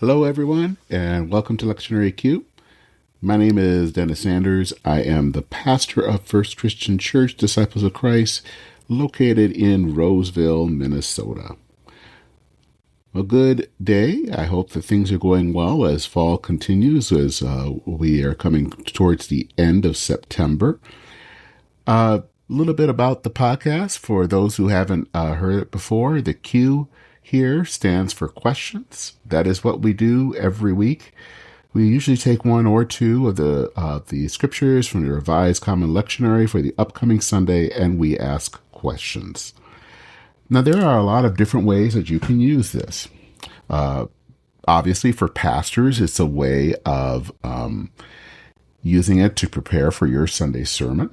Hello, everyone, and welcome to Lectionary Q. My name is Dennis Sanders. I am the pastor of First Christian Church, Disciples of Christ, located in Roseville, Minnesota. A good day. I hope that things are going well as fall continues, as we are coming towards the end of September. A little bit about the podcast for those who haven't heard it before. The Q here stands for questions. That is what we do every week. We usually take one or two of the scriptures from the Revised Common Lectionary for the upcoming Sunday, and we ask questions. Now, there are a lot of different ways that you can use this. Obviously, for pastors, it's a way of using it to prepare for your Sunday sermon.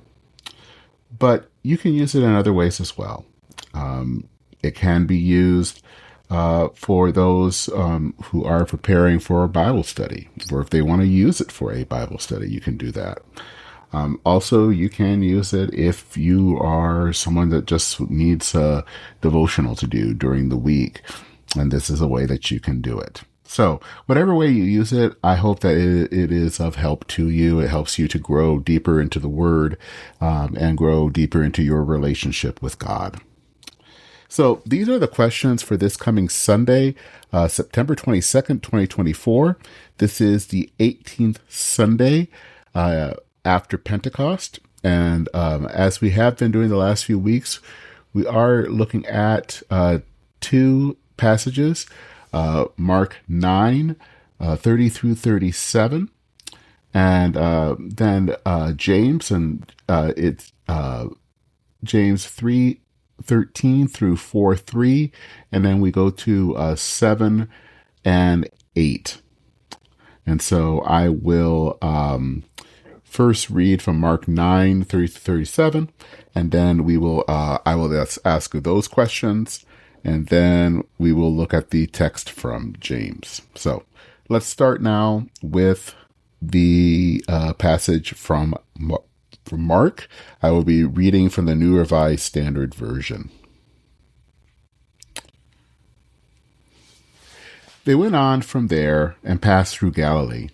But you can use it in other ways as well. It can be used for those who are preparing for a Bible study, or if they want to use it for a Bible study, you can do that. Also, you can use it if you are someone that just needs a devotional to do during the week, and this is a way that you can do it. So, whatever way you use it, I hope that it is of help to you. It helps you to grow deeper into the Word and grow deeper into your relationship with God. So these are the questions for this coming Sunday, September 22nd, 2024. This is the 18th Sunday after Pentecost. And as we have been doing the last few weeks, we are looking at two passages, Mark 9, 30 through 37, and then James, and it's James 3:13 through 4:3, and then we go to 7 and 8. And so I will first read from Mark 9, 30 to 37, and then I will ask those questions, and then we will look at the text from James. So let's start now with the passage from Mark. I will be reading from the New Revised Standard Version. They went on from there and passed through Galilee.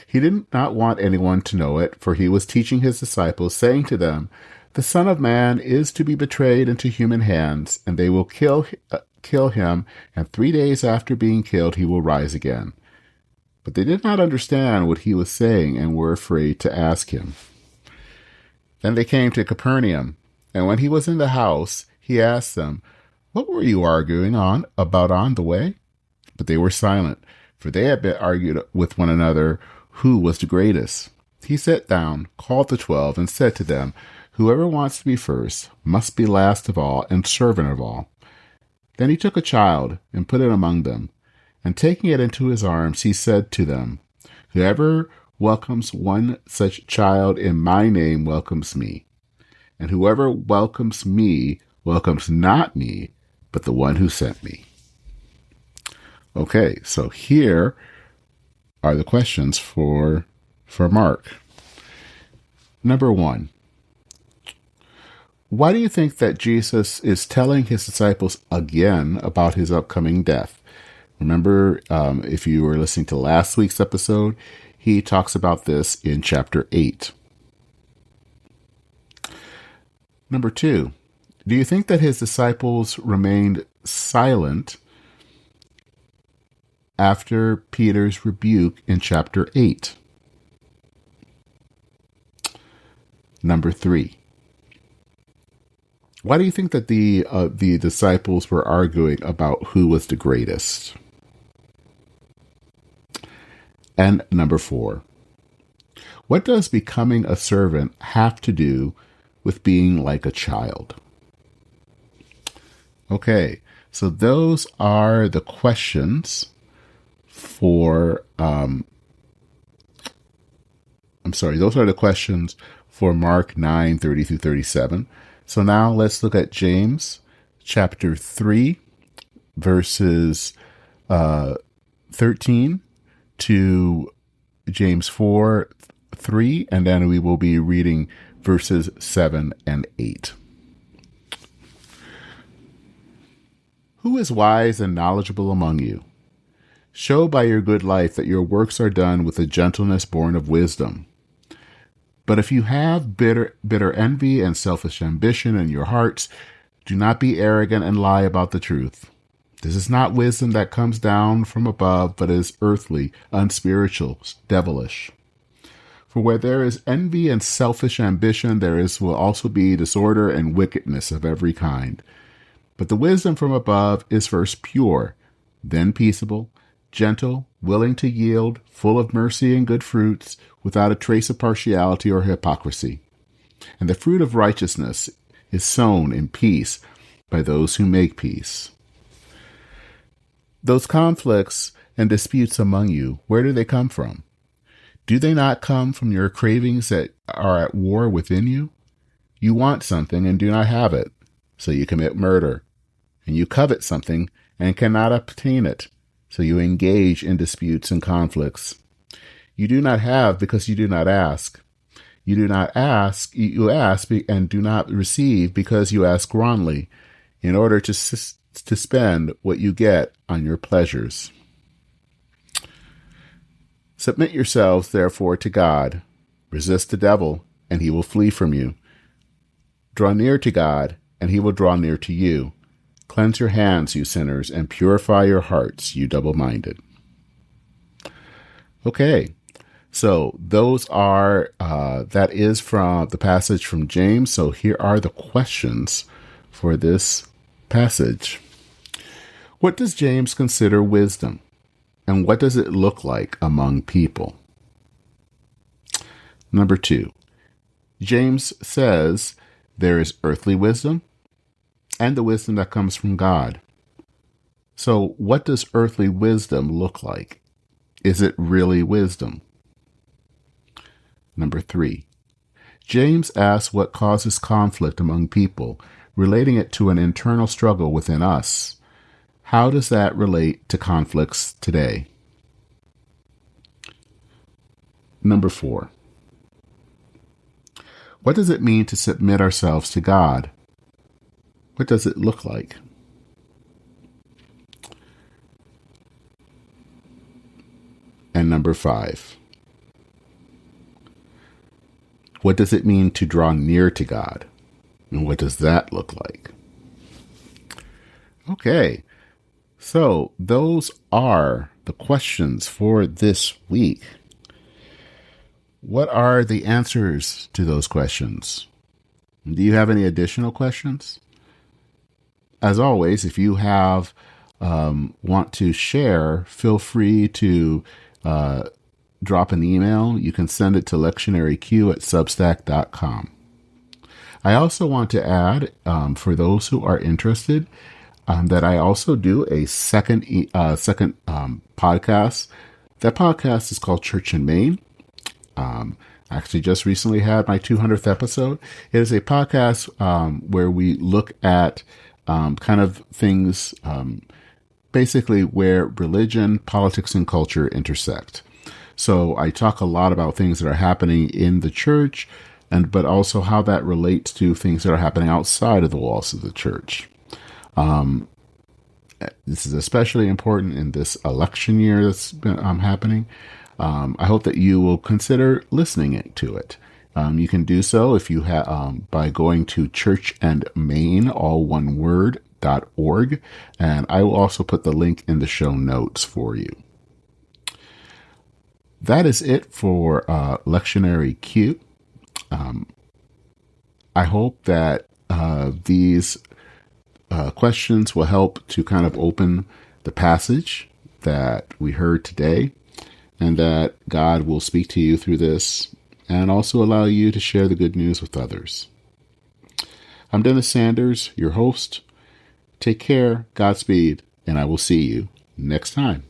He did not want anyone to know it, for he was teaching his disciples, saying to them, "The Son of Man is to be betrayed into human hands, and they will kill him, and 3 days after being killed he will rise again." But they did not understand what he was saying and were afraid to ask him. Then they came to Capernaum, and when he was in the house, he asked them, "What were you arguing about on the way?" But they were silent, for they had been arguing with one another who was the greatest. He sat down, called the 12, and said to them, "Whoever wants to be first must be last of all and servant of all." Then he took a child and put it among them, and taking it into his arms, he said to them, "Whoever welcomes one such child in my name welcomes me, and whoever welcomes me welcomes not me, but the one who sent me." Okay, so here are the questions for Mark. Number 1. Why do you think that Jesus is telling his disciples again about his upcoming death? Remember, if you were listening to last week's episode, he talks about this in chapter 8. Number 2, do you think that his disciples remained silent after Peter's rebuke in chapter 8? Number 3, why do you think that the disciples were arguing about who was the greatest? And number 4, what does becoming a servant have to do with being like a child? Okay, so those are the questions for, those are the questions for Mark 9, 30 through 37. So now let's look at James chapter 3, verses 13 to James 4, 3, and then we will be reading verses 7 and 8. Who is wise and knowledgeable among you? Show by your good life that your works are done with a gentleness born of wisdom. But if you have bitter envy and selfish ambition in your hearts, do not be arrogant and lie about the truth. This is not wisdom that comes down from above, but is earthly, unspiritual, devilish. For where there is envy and selfish ambition, will also be disorder and wickedness of every kind. But the wisdom from above is first pure, then peaceable, gentle, willing to yield, full of mercy and good fruits, without a trace of partiality or hypocrisy. And the fruit of righteousness is sown in peace by those who make peace. Those conflicts and disputes among you, where do they come from? Do they not come from your cravings that are at war within you? You want something and do not have it, so you commit murder. And you covet something and cannot obtain it, so you engage in disputes and conflicts. You do not have because you do not ask. You ask and do not receive because you ask wrongly, in order to spend what you get on your pleasures. Submit yourselves, therefore, to God. Resist the devil, and he will flee from you. Draw near to God, and he will draw near to you. Cleanse your hands, you sinners, and purify your hearts, you double-minded. Okay, so that is from the passage from James. So here are the questions for this passage. What does James consider wisdom? And what does it look like among people? Number 2, James says there is earthly wisdom and the wisdom that comes from God. So what does earthly wisdom look like? Is it really wisdom? Number 3, James asks what causes conflict among people, relating it to an internal struggle within us. How does that relate to conflicts today? Number 4, what does it mean to submit ourselves to God? What does it look like? And number 5, what does it mean to draw near to God? And what does that look like? Okay. So those are the questions for this week. What are the answers to those questions? Do you have any additional questions? As always, if you want to share, feel free to drop an email. You can send it to lectionaryq@substack.com. I also want to add, for those who are interested, that I also do a second podcast. That podcast is called Church in Maine. I actually just recently had my 200th episode. It is a podcast where we look at kind of things, basically where religion, politics, and culture intersect. So I talk a lot about things that are happening in the church, but also how that relates to things that are happening outside of the walls of the church. This is especially important in this election year that's been happening. I hope that you will consider listening to it. You can do so if you by going to churchandmaine, all one word, .org, and I will also put the link in the show notes for you. That is it for Lectionary Q. I hope that these questions will help to kind of open the passage that we heard today, and that God will speak to you through this and also allow you to share the good news with others. I'm Dennis Sanders, your host. Take care, Godspeed, and I will see you next time.